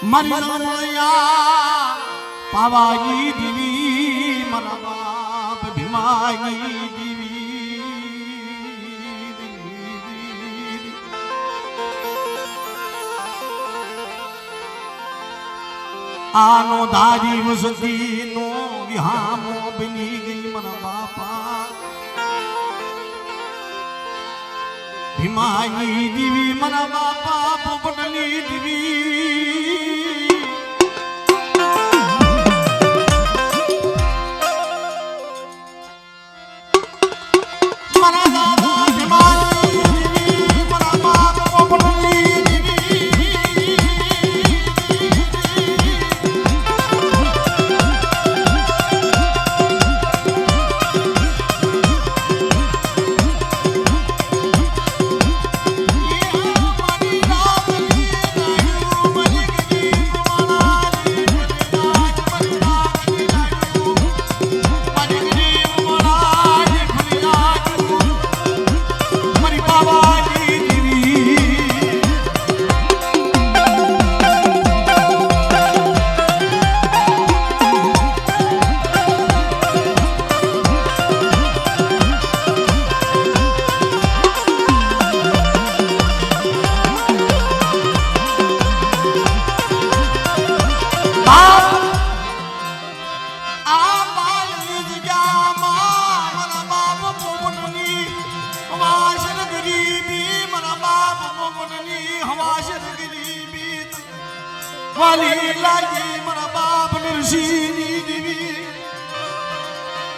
મરિયા પાવાઈ દીવી મારા બાપ ભીમાઈ દીવી આનો ધારી વસતી નો વિહામો બની ગઈ મારા બાપા ભીમાઈ દીવી મારા બાપા પોપટની દીવી મારા દાદા ભીમાઈ દીવી મારા બાપ પોપટની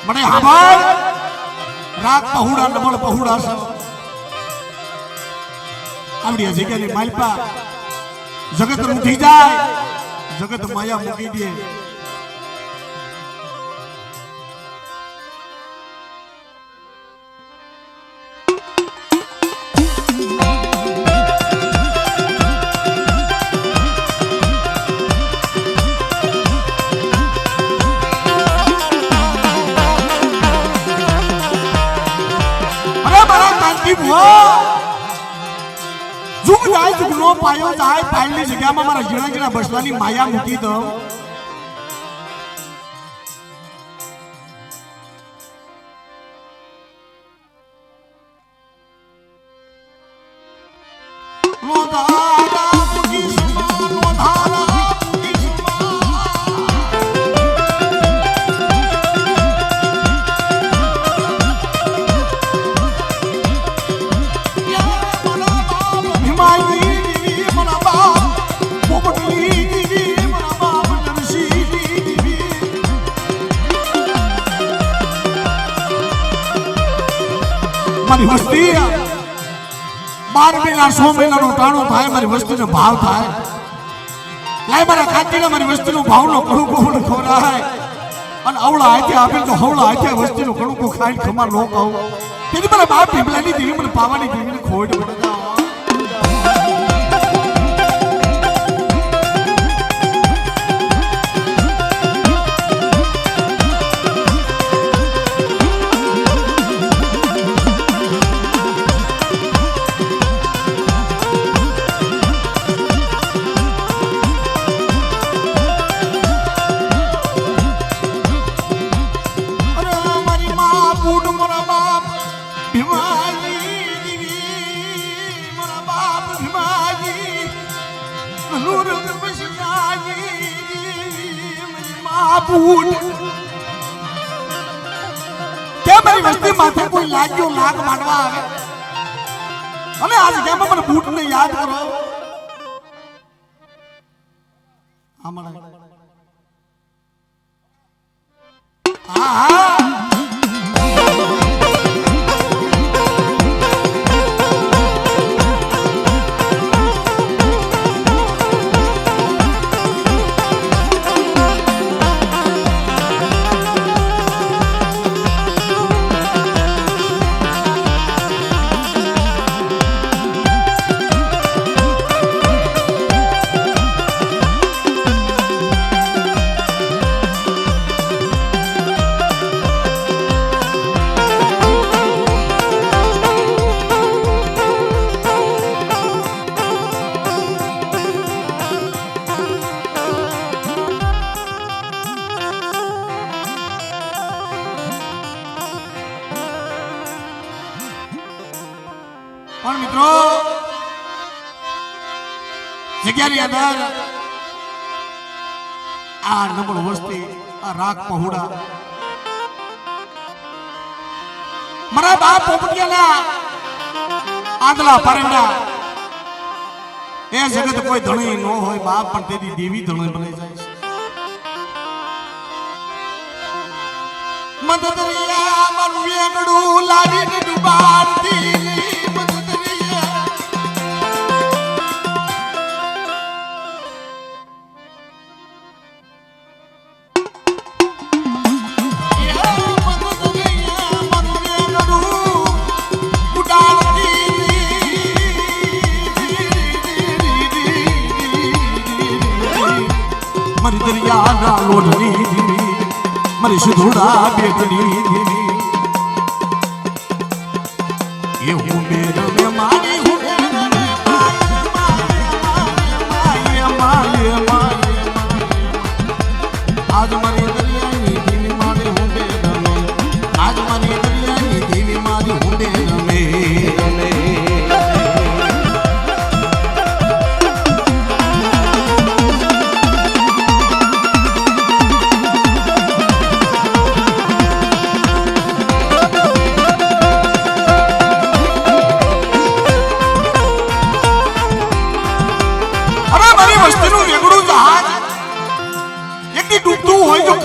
મને હવાલ રાત પહોળા ડબલ પહોળા છે આવડી જગ્યાની માલપા જગત ઉઠી જાય જગત માયા મૂકી દે जुग जाए जुगनो पायो जाए पायली जगह में मारा जीना जीना बसलानी माया मूकी दो મારી વસ્તી 12 મહિના 100 મહિનાનો ટાણો થાય મારી વસ્તીનો ભાવ થાય લાય મારા ખાતીને મારી વસ્તીનો ભાવનો કણુકો ખવરાય અને અવળા હાથે આપે તો હવળા હાથે વસ્તીનો કણુકો ખાઈને ખમા નો કહું તેથી મારા બાપ ભીમલાની દેવી મને પાવાની દેવીને ખોડ પડે મારી વસ્તી માથે કોઈ લાગ્યો લાગ માંડવા આવે અને આ જગ્યામાં મને બૂટ ને યાદ કરો હા જગ્યાની અંદર આ નબળ વસ્તી આ રાગ પહોળા મારા બાપ પોપટિયાના આદલા પરંડા એ જગત કોઈ ધણી ન હોય બાપ પણ તેની દેવી ધણી બની જાય છે મદદરિયા મારું વેગડું લાવીને ડુબાડતી મદદરિયા મારી દરિયાના લોઢની ધીમી મારી સુધોડા બેટની ધીમી એવું મેર મે મારી હું આજ મારી દરિયાની ધીમી મારી હું રમે આજ મારી દરિયાની ધીમી મારી હું રમે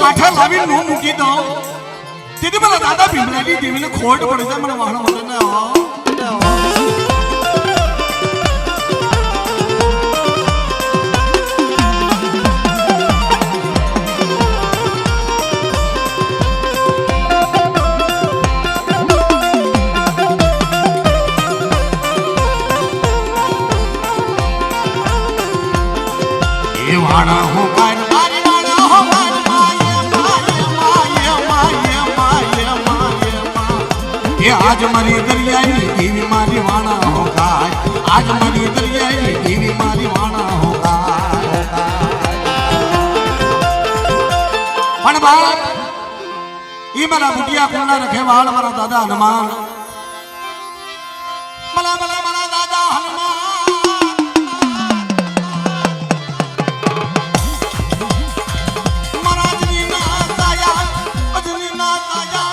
કાંઠા લાવી નો મૂકી દો તેથી મને દાદા ભીમરાની દેવીને ખોટ પડી જાય મને વાહન વગરને એ વાણા હો आज मारी दरियाई देवी मारी वाणा होगा आज मारी दरियाई देवी मारी वाणा होगा पण बाप ई मारा बुटिया कोना रखे वाल मारा दादा हनुमान मला मला मारा दादा हनुमान महाराजनी ना दया अजनी ना दया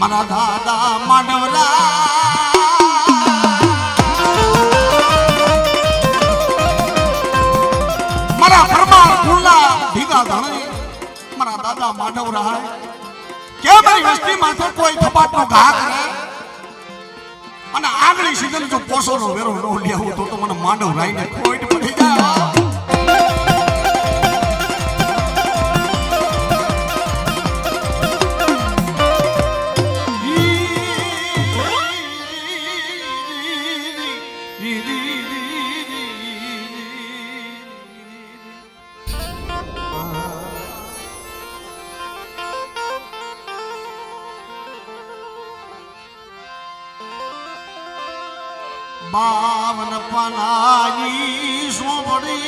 મારા દાદા માંડવરા મારા પરમાર કુળના ભીગા ધણે મારા દાદા માંડવરા કે મારી વસ્તી માથે કોઈ થપાટનો ઘા કરે અને આગળી સીઝન જો પોસોનો વેરો ન લેવો તો મને માંડવરાઈને ખોટ પડી જાય बावन पनाई सोबड़ी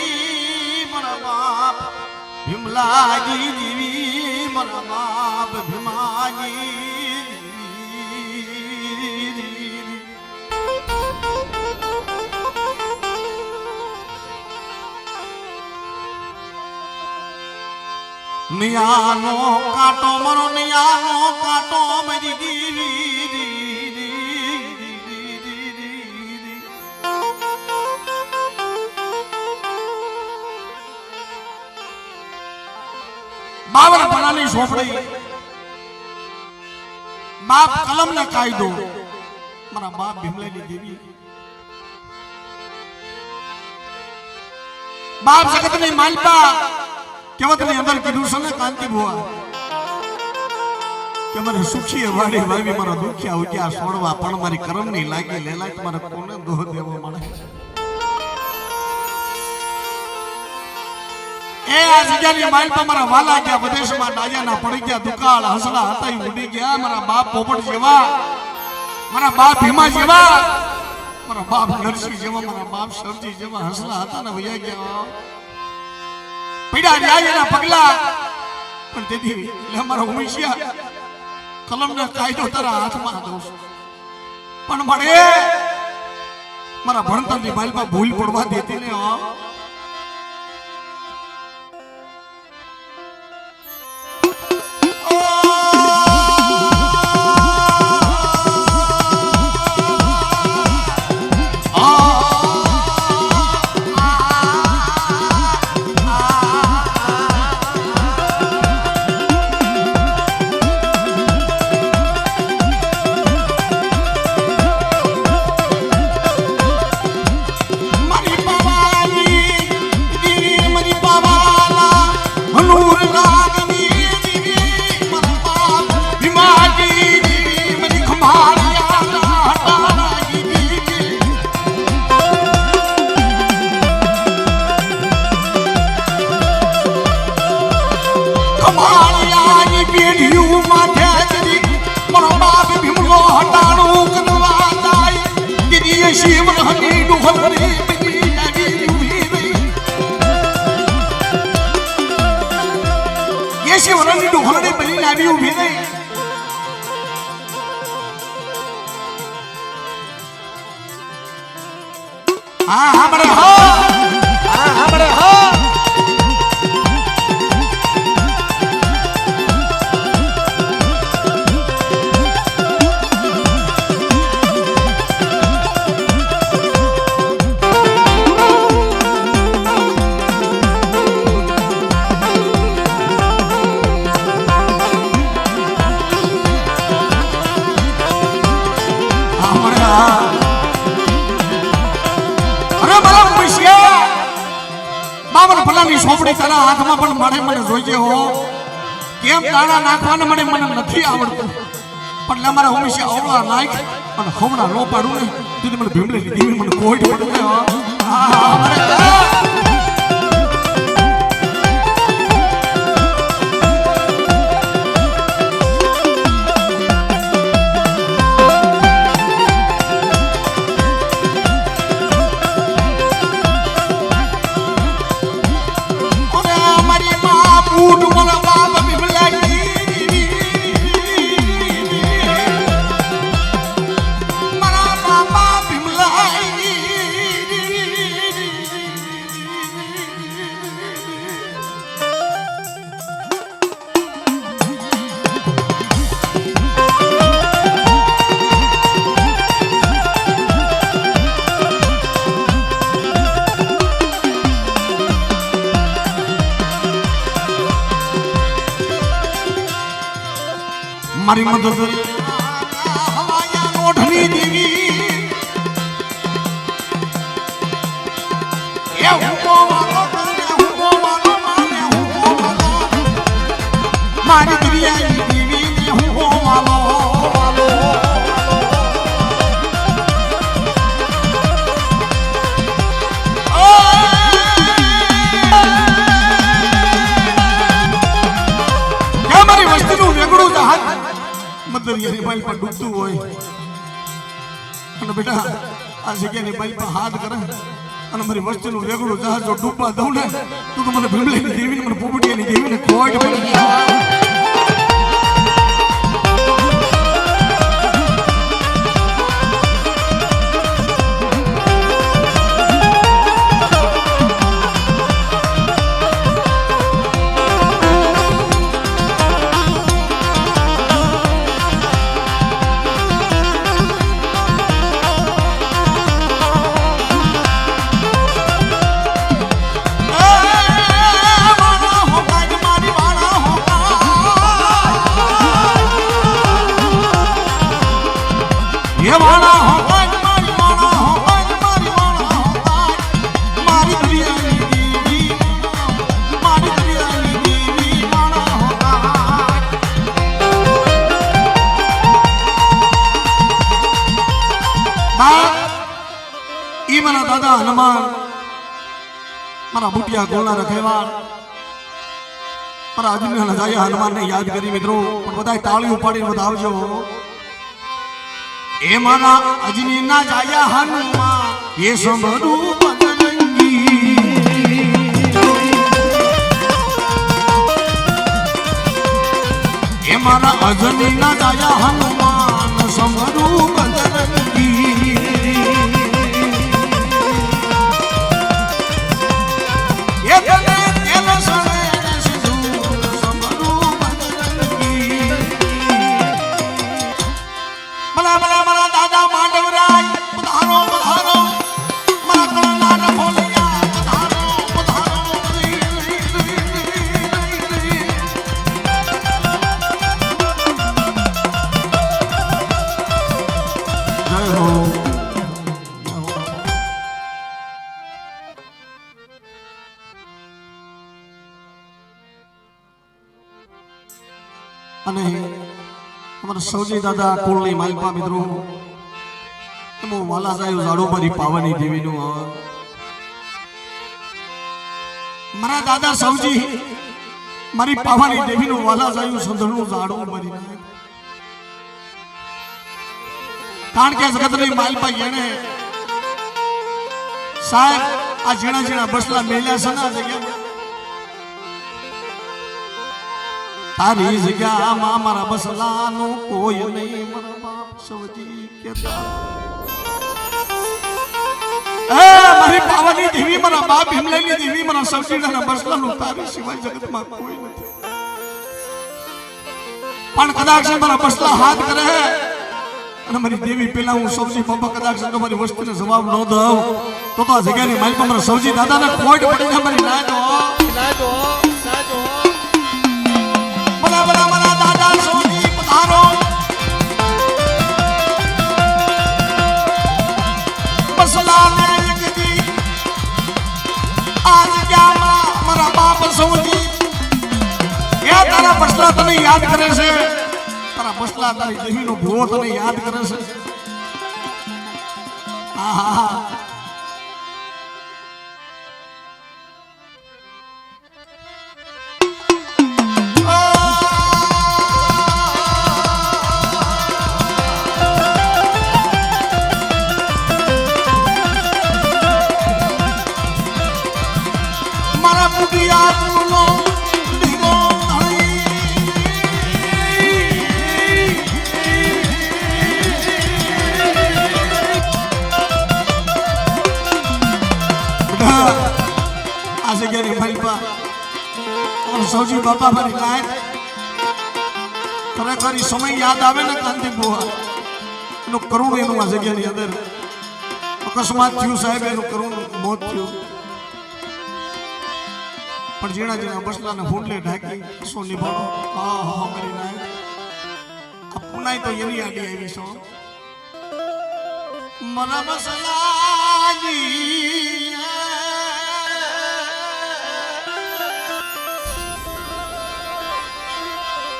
मरा बाप भीमलाजी देवी मरा बाप भीमाजी नियानो काटो मरो नियानो काटो मेरी देवी बावन बनानी सोपड़ी बाप कलम ने कायदो मारा बाप भीमलानी देवी बाप जगत ने मालपा केवत ने अंदर कीधुं छे ने कांति बुआ કે મને સુખી વાડી વાવી મારા દુખ્યા ઉગ્યા છોડવા પણ મારી કરમ ની લાગી લેલા તમારે કોને દોહ દેવો મને એ આ જગ્યાની માલ પર મારા વાલા ગયા વિદેશમાં ડાયાના પડી ગયા દુકાળ હસલા હતા ઉડી ગયા મારા બાપ પોપટ જેવા મારા બાપ ભીમા જેવા મારા બાપ નરસિંહ જેવા મારા બાપ સરજી જેવા હસલા હતા ને વયા ગયા પીડા રહ્યા એના પગલા પણ તેથી લે મારા ઉમેશિયા કલમ ને કાયદો તારા હાથમાં દઉં પણ મળે મારા ભણતરની માલમાં ભૂલ પડવા દેતી ને સોપડી તારા હાથમાં પણ મળે મને જોઈએ હો કેમ દાણા નાખવાને મને નથી આવડતું પણ અમારા હંમેશા અવળા નાખ અને હમણાં નો પાડું ને તું મને ભીમલે લીધી મને કોઈ પડે ને મારી મદદ ઓઢની દેવી એ હુકો વાલો માને હુકો વાલો મારી દરિયાની દેવી ને હુકો વાલો મારી વસ્તીનું વેગળું જહાજ મદરિયાની બાઈ પર ડૂબતું હોય અને બેટા આ જગ્યાની બાઈ પર હાથ કરે અને મારી વસ્તીનું વેગળું જહાજ જો ડૂબવા દઉં ને તું તો મને ભીમલેની દેવીને મને પોપટિયાની દેવીને ખોટ પડી દાદા હનુમાન મારા બુટિયા ગોળના રખેવાળ મારા અજમીના નજાયા હનુમાનને યાદ કરી મિત્રો પણ બધાય તાળી ઉપાડીને વધાવજો એ મારા અજમીના જાયા હનુમાન એ સંભળું બજરંગી એ મારા અજમીના જાયા હનુમાન સંભળું બજરંગી અને અમારા સૌજી દાદા કુળની માલપા મિત્રો એમો વાલા સાહેબ ઝાડો મારી પાવાની દેવીનું મારા દાદા સૌજી મારી પાવાની દેવીનું વાલા સાહેબ સંધણું ઝાડું મારી નાખ કારણ કે જગતની માલપા એને સાહેબ આ ઝીણા ઝીણા બસલા મેલ્યા છે ના જગ્યા તારી જગ્યામાં મારા બસલાનું કોઈ નહીં મારા બાપ સૌજી કેતા મારી પાવાની દેવી મારા બાપ હિમલાની દેવી મારા સૌજીના બસલાનું તારી સિવાય જગતમાં કોઈ નથી પણ કદાચ મારા બસલા હાથ કરે અને મારી દેવી પેલા હું સૌજી બાપા કદાચ તમારી વસ્તુને જવાબ ન દઉં તો આ જગ્યાની મારી પર મારા સૌજી દાદાને ખોટ પડી જાય મારી ના દો મારા દાદા સૌજી પધારો બસલાને એકદી આ જગ્યામાં મારા બાપ સૌજી એ તારા બસલા તને યાદ કરે છે તારા બસલા તારી દેવીનો ભૂવો તને યાદ કરે છે આહા મારા બુઢિયા તુલો સૌજી બાપા મારી લાયક ખરેખર સમય યાદ આવે ને કાંતિ બુઆ એનું કરુણ એનું આ જગ્યાની અંદર અકસ્માત થયું સાહેબ એનું કરુણ મોત થયું પણ ઝીણા ઝીણા બસલાને ફૂંડલે ઢાંકી શું નિભાડો મારી લાયક આ પુનાઈ તો એની આડી આવી છો મના મસલાજી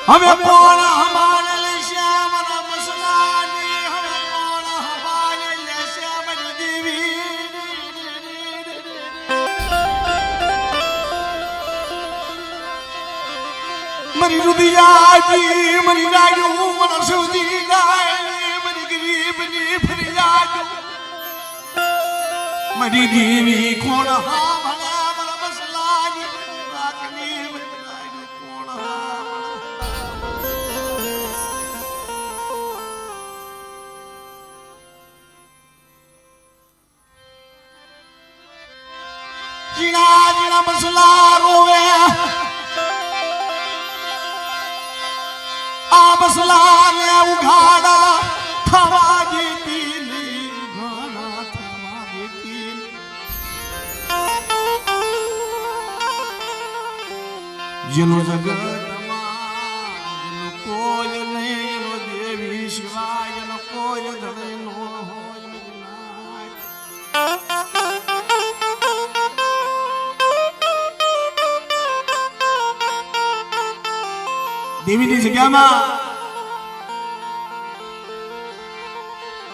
હવે કોણ હમાને લેશે મારા મસલાની હવે કોણ હમાને લેશે મારી દેવી મારી રુદિયાજી મારી રાયુ મારા સૌજી ગાય મારી ગરીબની ફરિયાદ મારી દેવી કોણ હમાને મારા મસલાની રાખની મારી રાયુ કોણ જીણા જીણા બસલા રોવે આ બસલા ને ઉઘાડા થવા દેતી ઉઘાડા થવા દેતી જેનો જગતમાં કોઈ નહીં એનો દેવી સિવાય એનો કોઈ ધડે નો હોય દેવીની જગ્યામાં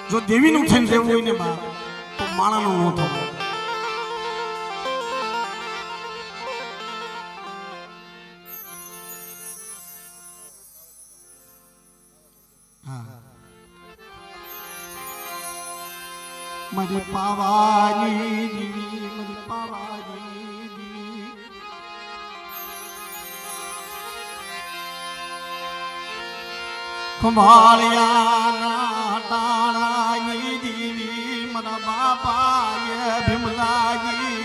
જો દેવીનું થઈને રહેવું હોય ને બા તો માણાનું ન થવું મારી પાવાની દેવી મારી પાવાની દેવી ખંભાળિયાના ટાણાની દેવી મારા બાપાએ ભીમલાજી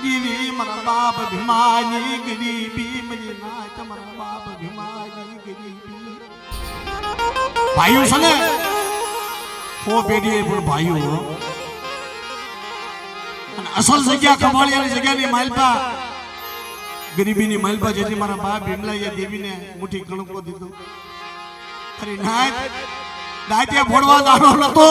દેવી મારા બાપ ભીમાની ગરીબી મારી નાચ મારા બાપ ભીમાની ગરીબી ભાઈઓ છે ને ઓ પેઢીએ પણ ભાઈઓ અને અસલ જગ્યા ખંભાળિયાની જગ્યાની માલપા ગરીબીની માલપા જેથી મારા બાપ ભીમલાએ દેવીને મુઠ્ઠી કણકો દીધો અરે નાય દાંતિયા ફોડવા દાડો નતો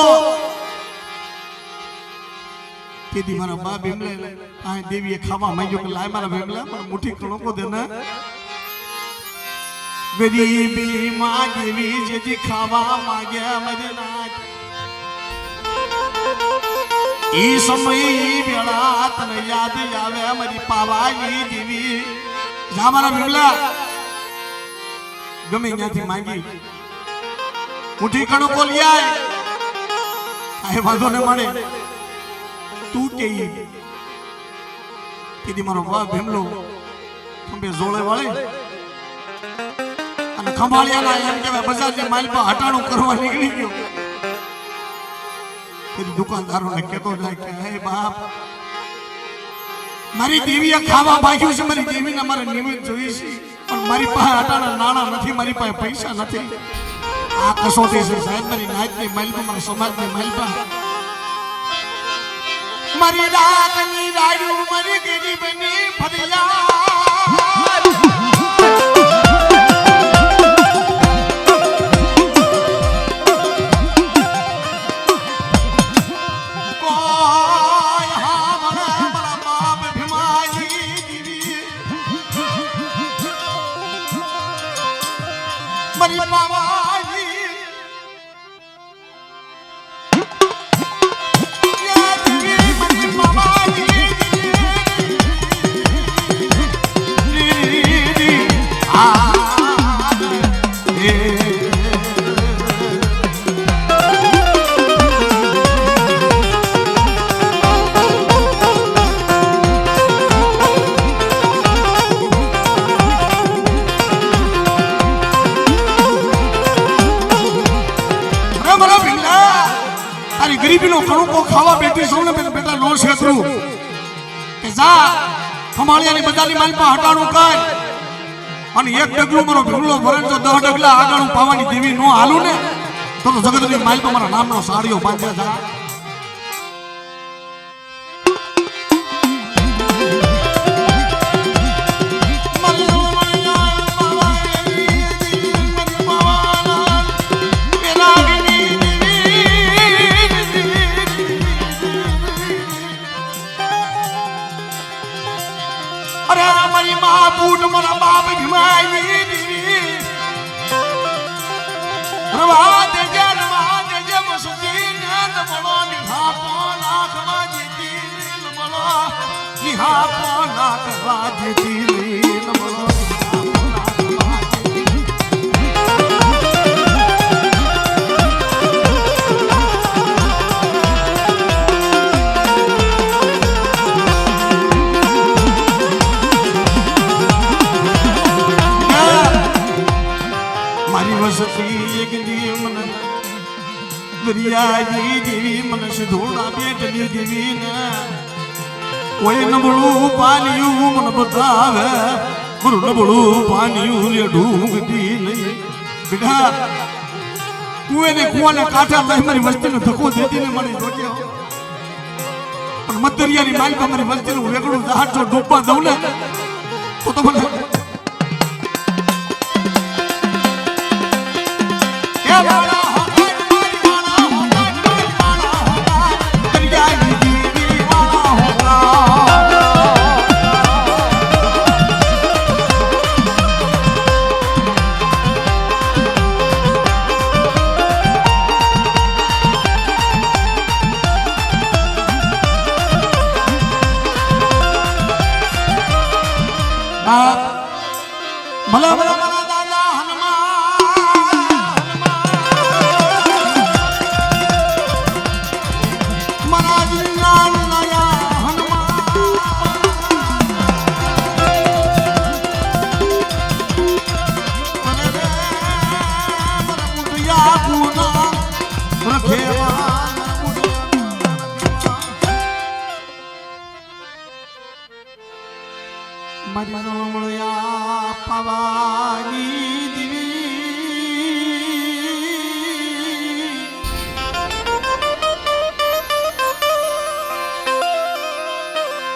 તેથી મારા બા ભીમલા આ દેવીએ ખાવા માંગ્યો કે લાય મારા ભીમલા મને મુઠ્ઠી કણકો દે ને ગરીબી માગવી જેથી ખાવા માગ્યા મરે નાથ ઈ સમય વેળા તને યાદ આવે મારી પાવાની દેવી જા મારા બિમલા ગમે ત્યાંથી માંગી મુઠી કણો કોલિયાય કાંઈ વાંધો ન મળે તું કે કીધી મારો બાપ ભીમલો ખંભે જોડે વળે અને ખંભાળિયાના એમ કહેવાય બજારની માઇલ પર હટાણું કરવા નીકળી ગયો કીધું દુકાનદારોને કહેતો જાય કે હે બાપ મારી દેવીએ ખાવા બાક્યું છે મારી દેવીને મારે નિમિત્ત જોઈ છે પણ મારી પાસે હટાણા નાણાં નથી મારી પાસે પૈસા નથી આ કસોટી છે સાહેબ મારી નાચની માઇલ પર મારા સમાજની માઇલ પર મારી રાતની રાડું મારી ગરીબની ફરિયાદ કોઈ હા મારા બાપ ભીમાજી દીવી મારી બાવાજી ગરીબીનો કણુકો ખાવા બેઠી છું ને બેટા નો શેતરું કે જા ખમાળિયાની બજારની માલ પર હટાણું કર અને એક ડગલું મારો ભીમલો ભરણ તો 10 ડગલા આગળ પાવાની દેવી નો હાલું ને તો જગતની માલ પર મારા નામનો સાડીઓ બાંધ્યા જા बूट मरा बाप भीमाई रवा दे जे मसुदी न बड़ो निहापो नाखवा जीती न बड़ो निहापो नाखवा जीती न बड़ो एक मन दरियाई देवी मन सिधोड़ा बेटली देवी ने कोई नबड़ू पानियू मन बतावे गुरु नबड़ू पानियू ले ढूंढती नहीं बेटा कुएं ने कुआं ने काटा तो हमारी वस्ती ने धक्को देती ने मरी रोटियो पर मत दरियानी माल पर हमारी वस्ती ने वेगड़ू जहाज जो डूबा दऊं ने तो મને ભલા ભલા મારા દાદા હનુમાન મારા જીના નયા હનુમાન મને રે મને મુદિયા પૂના રખેવા મારી રમણિયા પાવાની દેવી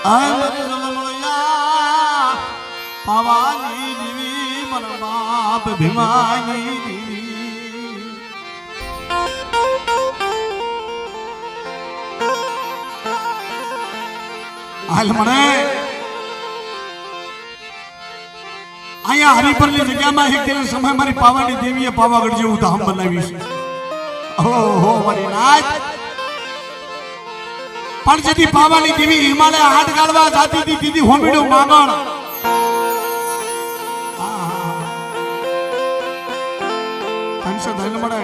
આ મારી રમણિયા પાવાની દેવી મારા બાપ ભીમાની દેવી હાલ મને અહીંયા હરિપરની જગ્યામાં એક દિન સમય મારી પાવાની દેવીએ પાવાગઢ જેવું ધામ બનાવ્યું છે. ઓહો મારી નાથ. પણ જેથી પાવાની દેવી હિમાલય હાથ ગાળવા જાતી હતી દીદી હોમીડો માંગણ. કંસ ધન મળે.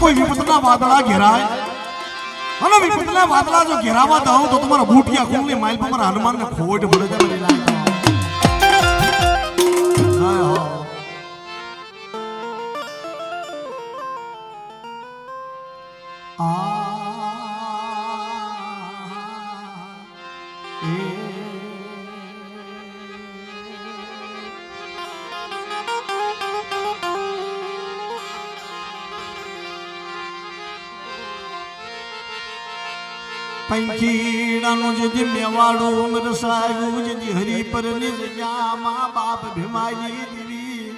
કોઈ વિપતના વાદળા ઘેરાય અને વિપતના વાદળા જો ઘેરાવા દઉં તો તમારા બૂટિયા કુંગલી માઇલ પર મારા હનુમાનને ખોટ પડે છે મારી લાગે. પંખીડાનો જે મેવાડો મરસાયું જે હરિપરની જગ્યા મા બાપ ભીમાજી દેવી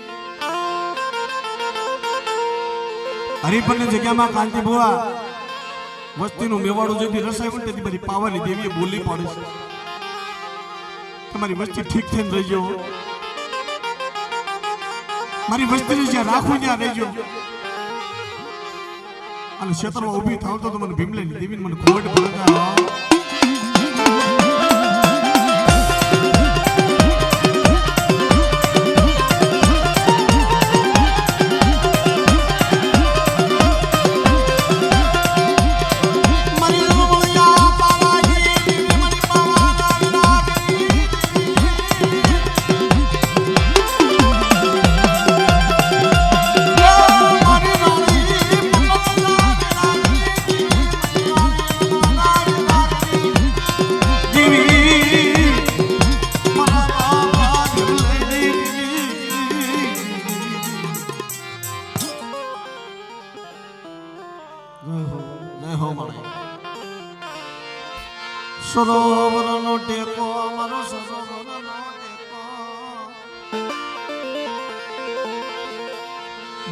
હરિપરની જગ્યામાં કાંતિ ભુવા વસ્તીનું મેવાડું જેથી રસાયું તેથી બધી પાવાની દેવીએ બોલી પાડે છે. તમારી વસ્તી ઠીક થઈને રહેજો. મારી વસ્તીને જ્યાં રાખું ત્યાં રહેજો. અને ક્ષેત્રમાં ઊભી થાવ તો મને ભીમલાની દેવીને મને ખોટ પડે. સરોવરનો ટેકો મારો સરોવરનો ટેકો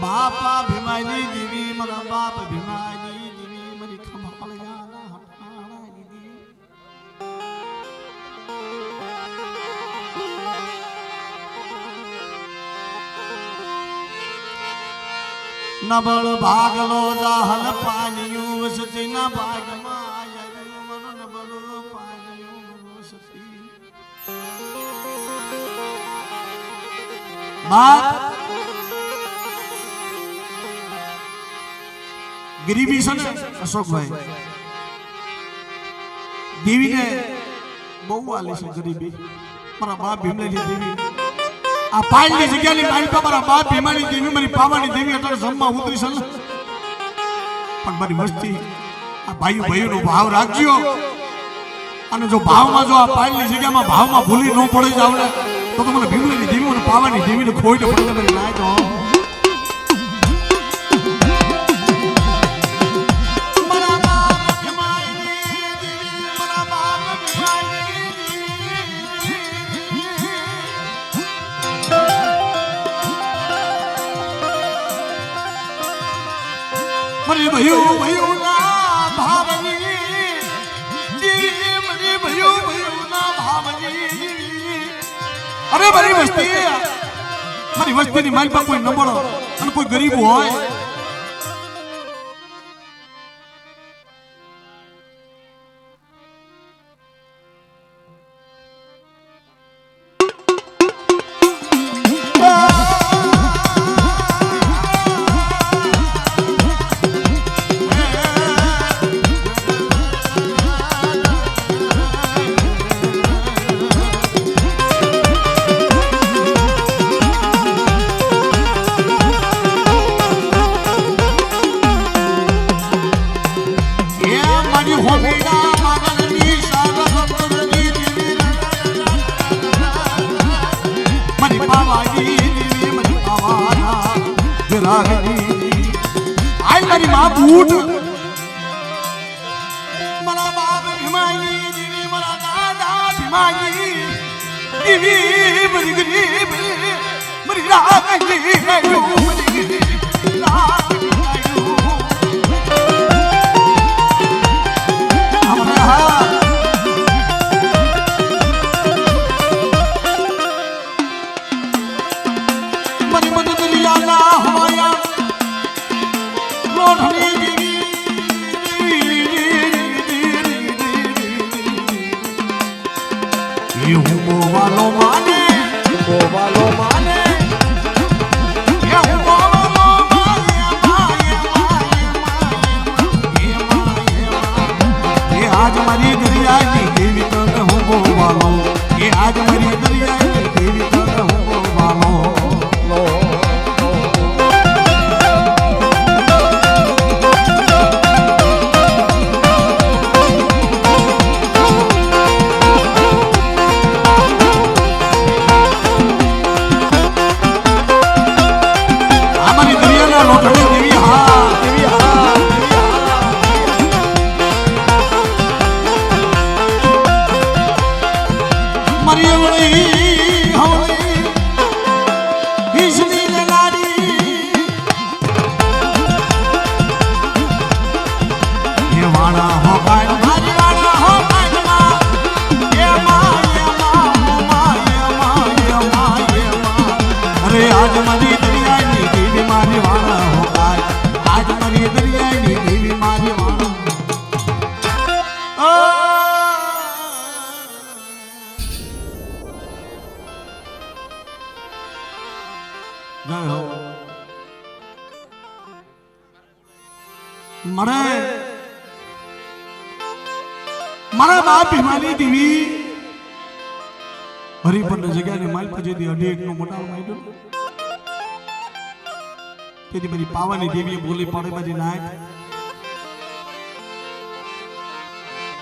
બાપા ભીમાની દેવી મારા બાપ ભીમાની દેવી મારી ખંભાળિયાના હટાણા દીદી નબળ ભાગલો જાહલ પાનિયું સચિના ભાગમાં આવ્યું મન નબળ પાનિયું બાપ ગરીબી છે ને અશોકભાઈ દેવીને બહુ આલે છે ગરીબી મારા બાપ ભીમલાની દેવી આ પાલની જગ્યાની મારી પર મારા બાપ ભીમાની દેવી મારી પાવાની દેવી એટલે જમવા ઉતરી છે પણ મારી વસ્તી આ ભાઈઓનો ભાવ રાખજો અને જો ભાવમાં જો આ પાલની જગ્યામાં ભાવમાં ભૂલી ન પડી જાવ ને તો મને ભીમલાની દેવી મને પાવાની દેવીને ખોઈને પડે મારી લાય તો મરી ભયો ના ભાવની દેવી મરી ભયો ના ભાવની અરે મારી વસ્તીની મારી પાસે કોઈ નબળો અને કોઈ ગરીબ હોય મારી માં બૂટ મારા બાપ ભીમાઈ દેવી મારા દાદા ભીમાઈ દેવી મારી ગરીબ મારી રાગી આજ મારી દરિયાની દેવી તને હું બોવાલો એ આજ મારી દરિયાની દેવી તને હું બોવાલો અમારી દરિયાના લોટડી દેવી હા દેવી હા મારી વળી હોળી ઈસની લાડી એ વાળા હો કાય મારી વાળા હો કાય એ અરે આજ મારી દરિયાની દેવી મારી વાળા હો કાય આજ મારી દરિયાની દેવી મારી વાળા જય હો મારા બાપ ભીમાની દેવી હરિપરની જગ્યાને માલ પછી અઢી નો મોટા માંડ્યો તેથી મારી પાવાની દેવીએ બોલી પડે મારી નાય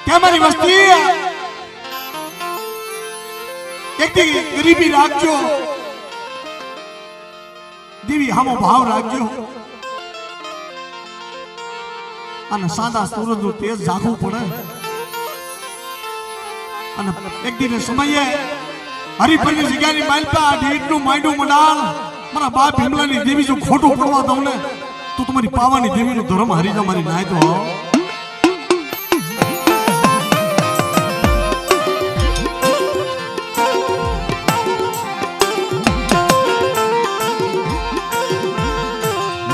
કે મારી વસ્તી એક ગરીબી રાખજો દેવી હામો ભાવ રાખજો અને સાદા સૂરજનું તેજ જાગવું પડે અને એક દિન સમયે હરિફળની જગ્યાની માલપા ઢીટનું માંડું મંડાલ મારા બાપ ભીમલાની દેવી જો ખોટું પડવા દઉં ને તો તમારી પાવાની દેવીનો ધર્મ હારી જાવ મારી નાય તો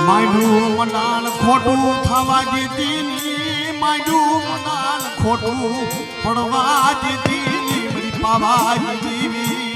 માંડું મંડાલ ખોટું થવા દીધી માંડું મંડાલ ખોટું પડવા દીધી મારી પાવા દીવી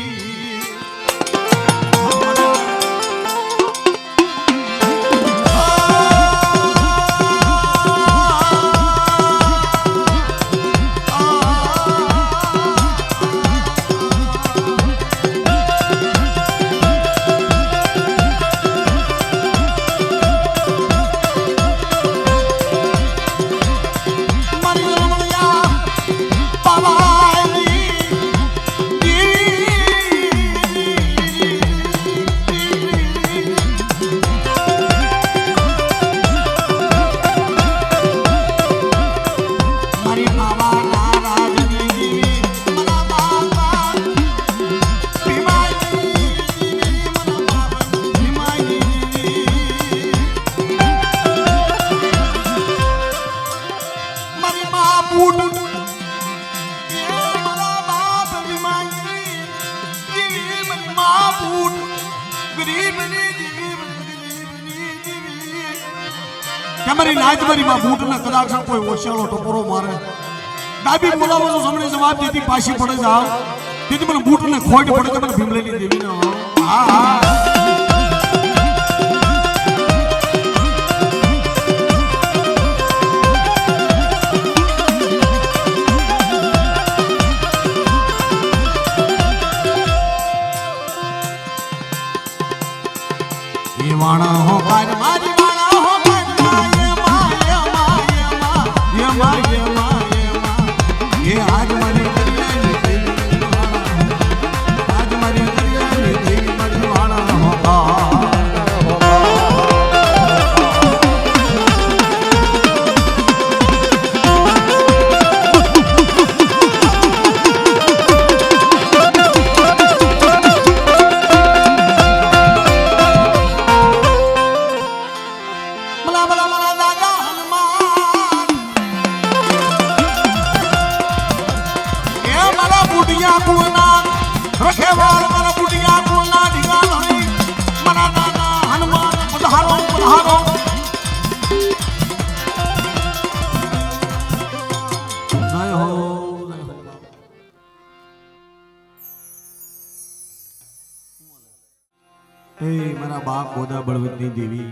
તમારી નાચમારી માં બૂટ ને કદાચ કોઈ ઓશિયાળો ટપોરો મારે ડાબી બોલાવો તો સમણે જવાબ દીધી પાછી પડે જાવ તેથી મને બૂટ ને ખોટ પડે તો મને ભીમલેની દેવી નો હા હા વાણા હો કાજ મારી વાણા હો કાજ ये आज मारी करियानी देवी आज मारी करियानी देवी मरवाना होगा रखेवाल मन बुढ़िया बोलना ढिगा नहीं मना दादा हनुमान पधारो पधारो जय हो हे मारा बाप बोधा बलवंती देवी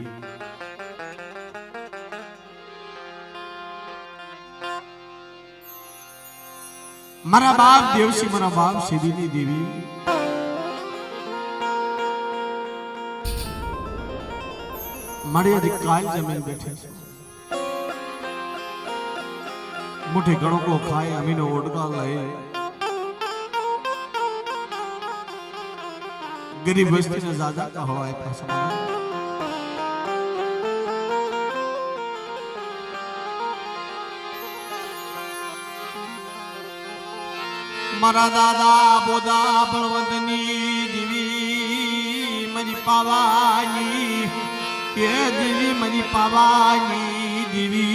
मारा बाप देवसी मारा बाप सिद्धीनी देवी मारी आज काल जमीन बैठे मुठे गणों को खाए अमीनो ओढ़का लाए गरीब बस्ती ने ज्यादा का हवाए फंसा मारा दादा बोधा बलवंतनी देवी मरी पावानी ये देवी मरी पावानी देवी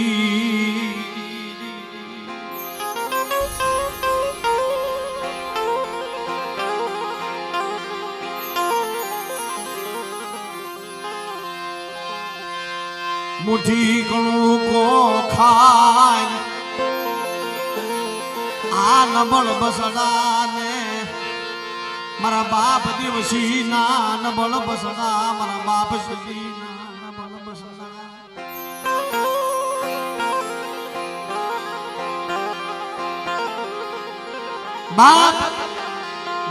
मुठी गणों को खाए आ नबल बसड़ा ने मारा बाप दिवसी ना नबल बसड़ा मारा बाप सजी ना नबल बसड़ा बाप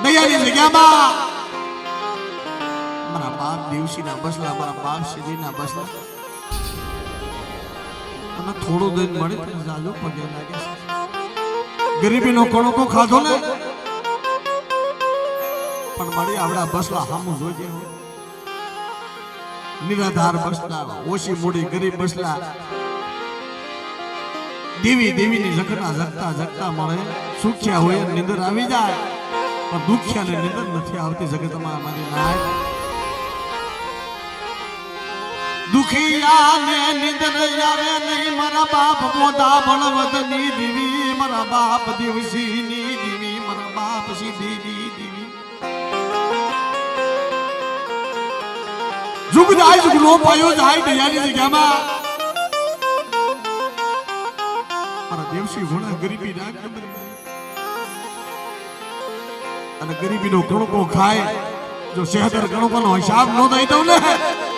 दयानी जगह बा मारा बाप दिवसी ना बसला मारा बाप सजी ना बसला અને થોડો દિન મળી તો જાજો પગે લાગે ગરીબીનો કણકો ખાધો ને પણ મળી આવડા બસલા હામું જોજે નિરાધાર બસલા ઓછી મોડી ગરીબ બસલા દેવી દેવીની જખના જગતા જગતા મળે સુખ્યા હોય નિંદર આવી જાય પણ દુખ્યાને નિંદર નથી આવતી જગતમાં મારી નાય दुखिया ने निंदर आवे नहीं मारा बाप बोधा बलवंतनी देवी मारा बाप दिवसीनी देवी मारा बाप सिद्धीनी देवी जुग जाय जुग लो पायो जाय दयानी जगह में मारा देवसी घोड़ा गरीबी ना कमर में અને ગરીબીનો ગણકો ખાય જો શહેદર ગણકોનો હિસાબ ન દઈ દઉં ને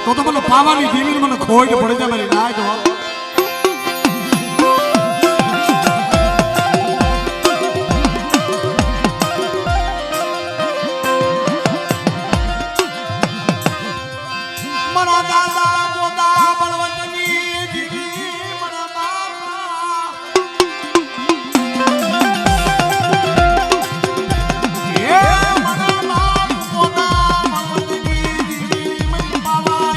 तो बोलो पावानी देवी ने મને ખોટ પડી જાય મારી નાય તો મારા દાદા બોધા બળવંતની દેવી મારા બાપા એ મારા બાપ બોધા બળવંતની દેવી મારી બાવા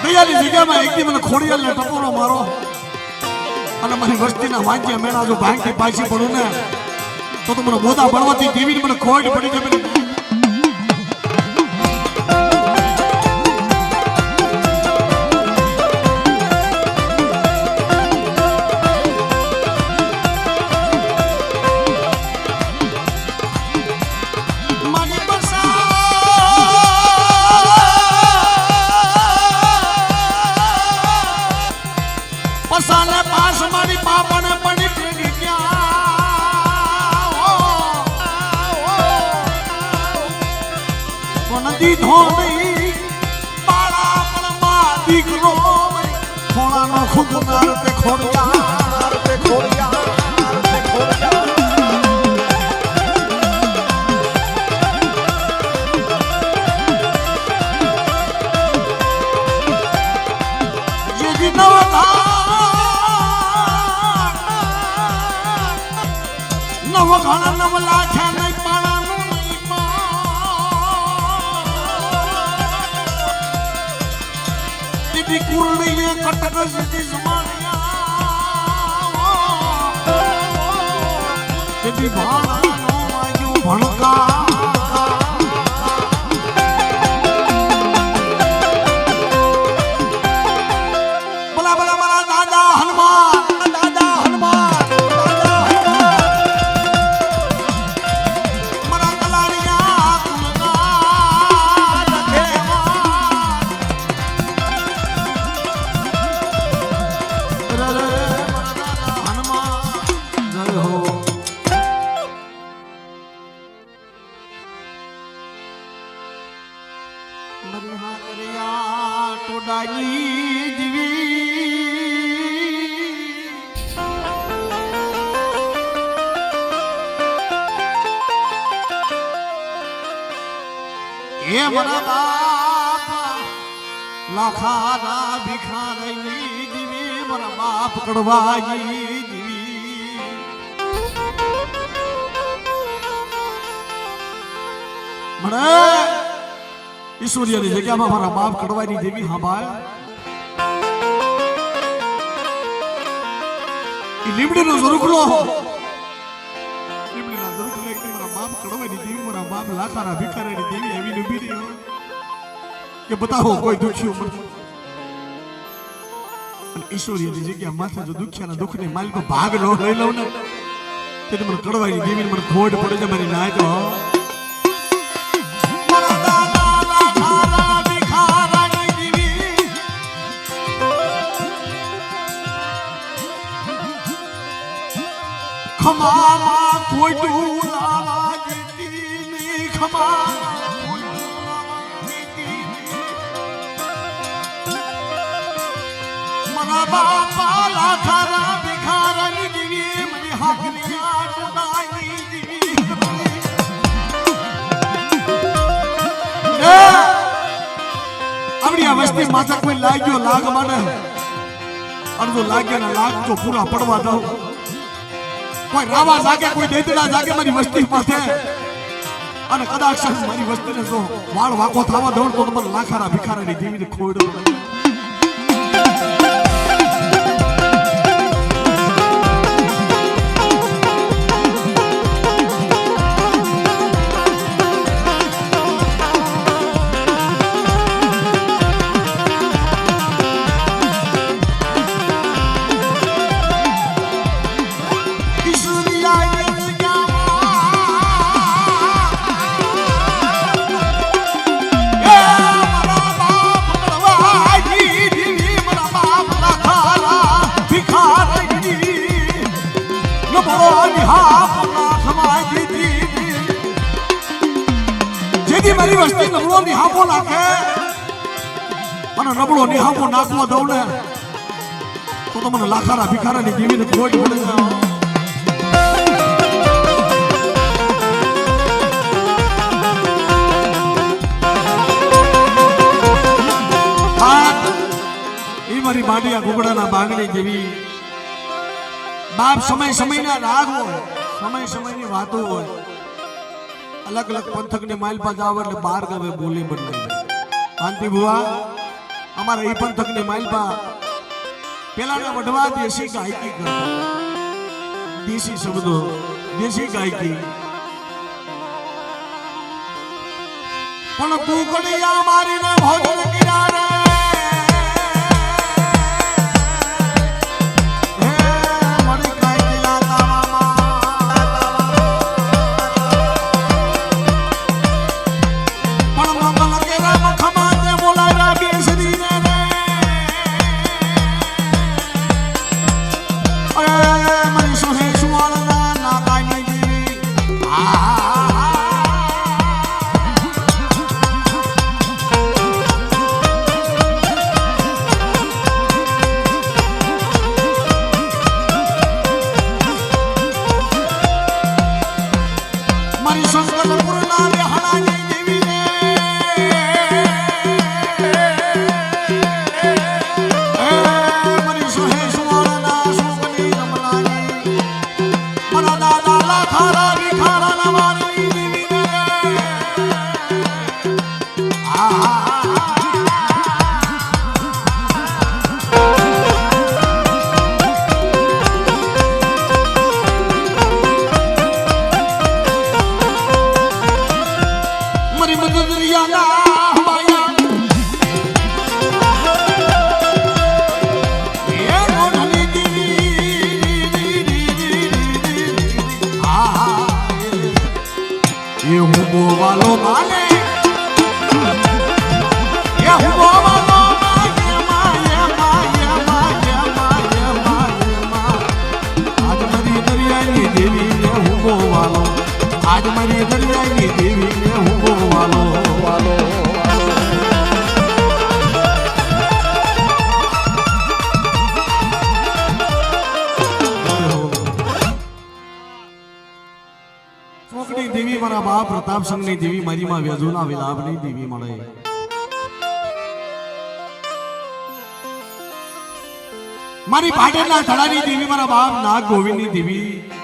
દયાની જગ્યામાં એકદી મને ખોડિયાલને ટપોરો મારો અને મારી વસ્તીના વાંચ્યા મેળા જો ભાંગથી પાછી પડું ને તો મને બોધા બળવાથી દેવીને મને ખોડ પડી જાય. પસાને પાસ મારી બાપને પડી પેલી ત્યાં દીધો નહીં બાળા પણ માં દીકરો ખોળાનો ખુદનાર તે ખોડિયાર તે ખોડિયાર તે ખોડિયાર જેજી નવધા નવ ઘણા નવ લાખ્યા નહીં પાણાનું નહીં દીદી કુરણીએ કટક સીધી સમાણ્યા દીદી ભાણાનો વાગ્યું ભણકા બોલા બોલા મારા દાદા હનુમાન હે મારા બાપ લાખાના ભિખારી દીવી મારા બાપ કડવાઈ દીવી મને ઈશ્વરીયની જગ્યામાં મારા બાપ કડવાની દેવી હાંભાળ ઈ લીમડીનો ઝરુખલો લીમડીના ઝરુખલે એકદી મારા બાપ કડવાની દેવી મારા બાપ લાખાના ભિખારીની દેવી એવી ઊભી રહી કે બતાવો કોઈ દુખ્યું મને અને ઈશ્વરીયની જગ્યા માથે જો દુખ્યાના દુઃખની માલિકો ભાગ ન લઈ લઉં ને તે મને કડવાની દેવીને મને ખોડ પડે છે મારી નાય તો ખમામાં કોઈ ડૂલાવા જીતી ની ખમામાં કોઈ ડૂલાવા જીતી મારા બાપા લાખાના ભિખારાની દીવી મારી હાકરિયા ટોડાની દીવી આવડી આ વસ્તી માથા કોઈ લાગ્યો લાગ મને અડધો લાગ્યા ના લાગ જો પૂરા પડવા દઉં કોઈ રાવા જાગે કોઈ દેતડા જાગે મારી વસ્તી પાસે અને કદાચ મારી વસ્તીને જો વાળ વાકો થવા દઉં તો મને લાખારા ભિખારાની દેવીને ખોડ મારી વસ્તી નબળો નિહાપો નાખે અને નબળો નિહાપો નાખવા દઉં ને તો મને લાખારા ભિખારાની દેવીને ખોટ પડે એ મારી માડિયા ઘૂગડાના બાંગણી જેવી બાપ સમય સમયના રાગ હોય સમય સમયની વાતો હોય અલગ અલગ પંથકની માઇલ પર જાવ એટલે બાર ગાવે બોલી બદલાઈ જાય શાંતિ ભુવા અમારા એ પંથકની માલપા પેલાના વડવા દેશી ગાયકી કરતા દેશી શબ્દો દેશી ગાયકી પણ તું કડિયા મારીને ભોજન કર્યા રે આજ મારી દરિયાની દેવીને હું બોવાલો વાલો ચોકડી દેવી મારા બાપ પ્રતાપ સંઘની દેવી મારી માં વ્યજુના વિલાપની દેવી મળે મારી ભાડેના ધડાની દેવી મારા બાપ નાગ ગોવિંદની દેવી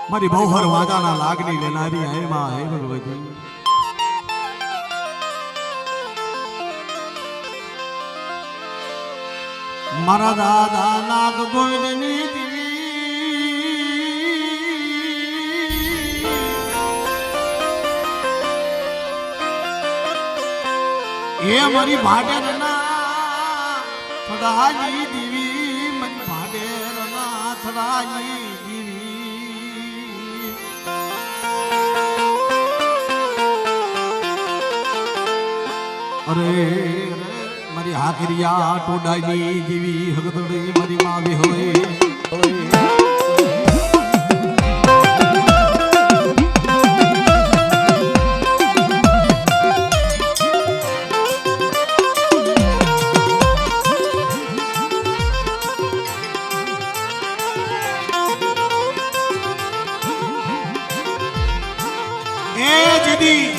મારી બહુહર વાદાના લાગણી લેનારી હે માં હે ભગવતી મારા દાદા નાગ ગોવિંદની દેવી એ મારી ભાડેરના થડાની દેવી મારી ભાડેરના થડાની અરે મારી હાકરિયા ટોડાની જેવી હગદડી મારી માવી હોય એ જેદી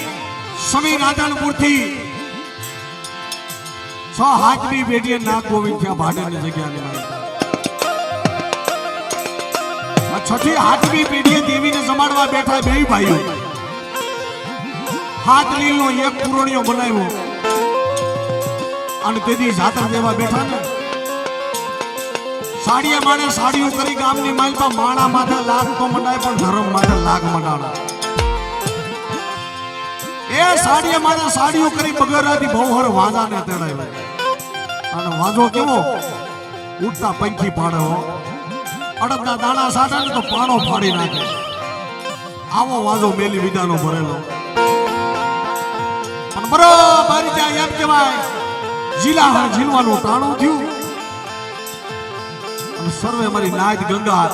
સમી રાધનપુર થી છ હાથની બેટીએ નાગ ગોવિંદ થયા ભાડેની જગ્યાને છઠ્ઠી હાથની પેઢીએ દેવીને જમાડવા બેઠા બે ભાઈઓ હાથ લીલનો એક પુરોણિયો બનાવ્યો અને તેથી જાતર દેવા બેઠા ને સાડીએ માણે સાડીઓ કરી ગામની માલપા માણા માથે લાગ તો મંડાય પણ ધર્મ માથે લાગ મંડાણા એ સાડીએ માણે સાડીઓ કરી બગરાથી બહુહર વાંજાને તેડાવ્યો અને વાંજો કેવો ઉડતા પંખી પાડે હો અડદના દાણા સાડા તો પાણો ફાડી નાખે આવો વાંજો મેલી વિદાનો ભરેલો પણ બરોબર ત્યાં એમ કહેવાય જિલ્લા ઝીલવાનું ટાણું થયું અને સર્વે મારી નાદ ગંગા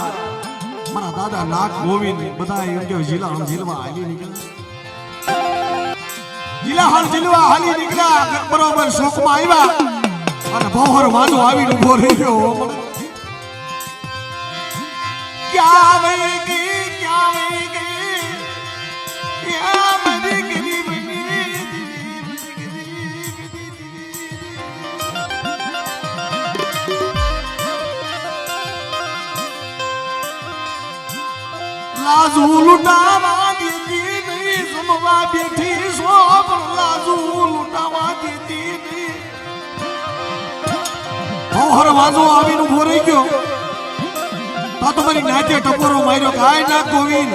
મારા દાદા નાગ ગોવિંદ બધા એમ કે જિલ્લા ઝીલવા હાલી નીકળ્યા જિલ્લા ઝીલવા હાલી નીકળ્યા બરોબર શોકમાં આવ્યા અને બહુહર વાંધો આવીને ઉભો રહી ગયો ક્યાં વહી ગઈ યા મારી ગરીબની લાજુ લૂંટાવા દેતી નહીં સમવા બેઠી સો પણ લાજુ લૂંટાવા હર વાજો આવીને ઉભો રહી ગયો તો તમારી નાચે ટકોરો માર્યો કે આય ના ગોવિંદ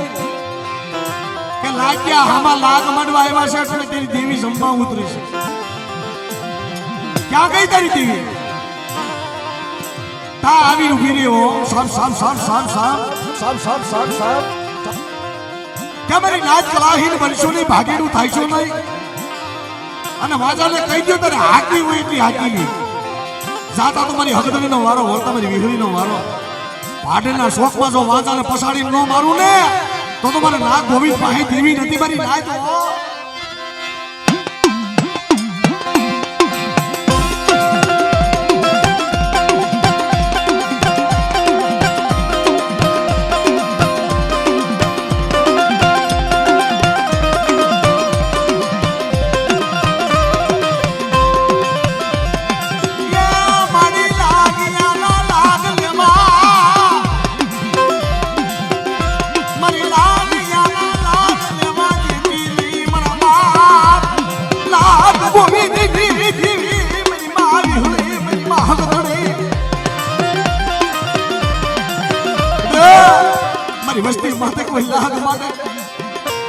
કે લાગ્યા હામાં લાગ માંડવા આવ્યા છે એટલે તેરી દેવી જમવા ઉતરી છે ક્યાં ગઈ તારી દેવી તા આવી ઉભી રહ્યો સામ સામ સામ સામ સામ સામ સામ સામ સામ કે મારી નાચ કલાહીન બનશો નહીં ભાગેડું થાય છો નહીં અને વાજાને કહી દો તારે હાકી હોય એટલી હાકી નહીં જાતા તો મારી હગદડીનો વારો વળતા મારી વીહળીનો વારો ભાડેના શોખમાં જો વાજાને પસાડીને ન મારું ને તો મને ના ગોવિંદ પાસે દેવી નથી મારી નાચ વસ્તી માથે કોઈ લાગ માથે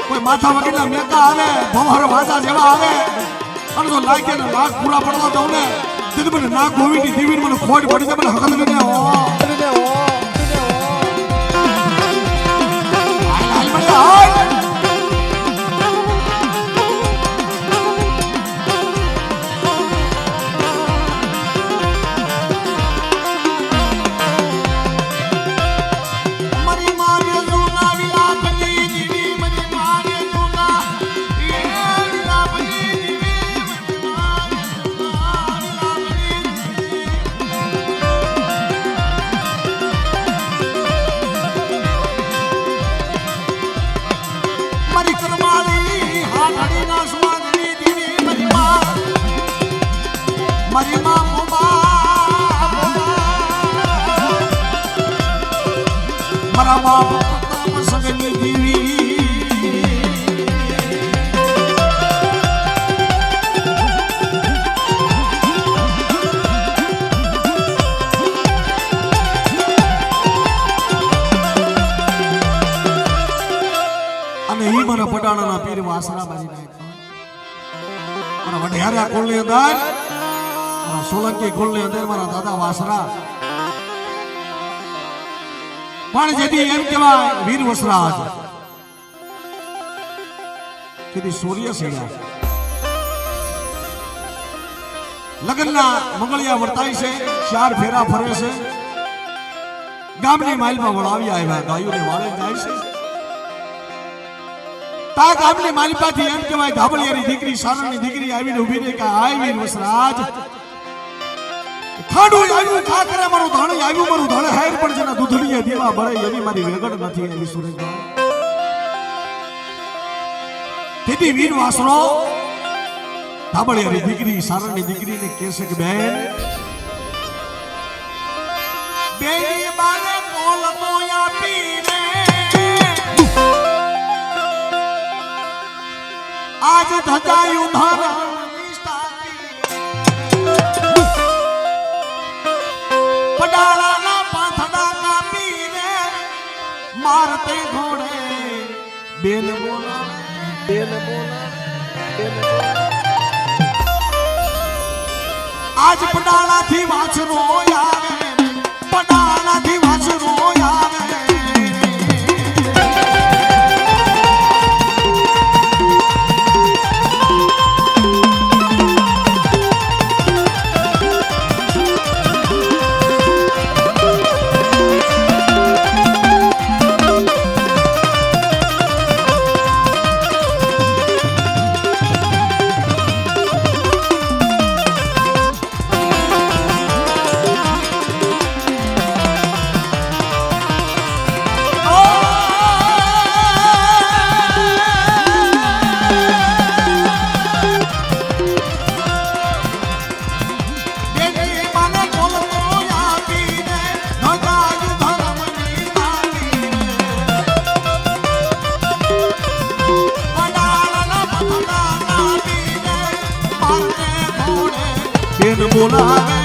કોઈ માથા વગેરે મેકા આવે ભવહર વાજા જેવા આવે અને જો લાગે ને લાગ પૂરા પડવા દઉં ને તેથી મને ના ગોવિંદની દેવી મને ખોટ પડી જાય મને હકત લઈને પટાણાના પીર વાસણા બાજી નાખ્યા અને વઢિયારા કુળની અંદર સોલંકી કુળની અંદર મારા દાદા વાસણા પણ જેથી એમ કહેવાય વીર વસરાજ જેથી સૂર્ય સેડા લગ્નના મંગળિયા વર્તાય છે 4 ફેરા ફરે છે ગામની માઇલમાં વળાવી આવ્યા ગાયોને વાળે જાય છે તા ગામની માલિપાથી એમ કહેવાય ધાબળિયાની દીકરી સારણની દીકરી આવીને ઊભી રહી કે આય વીર વસરાજ ખાડું આવ્યું ખા કરે મારું ધણ આવ્યું મારું ધણ હાર પણ જેના દૂધડીએ દેવા બળે એવી મારી વેગડ નથી એવી સુરેશભાઈ તેથી વીર વાસણો ધાબળિયાની દીકરી સારણની દીકરીને કહેશે કે બેન બેની બાને કોલ તો આપી રે આજ ધજાયું ધરણ પડાળાના પાંથડા કાપી રે મારતે ઘોડે બેન બોલા બેન બોલા બેન બોલા આજ પડાળાથી વાછરો આવે પડાળાથી વાછરો આવે બેન બોલાવે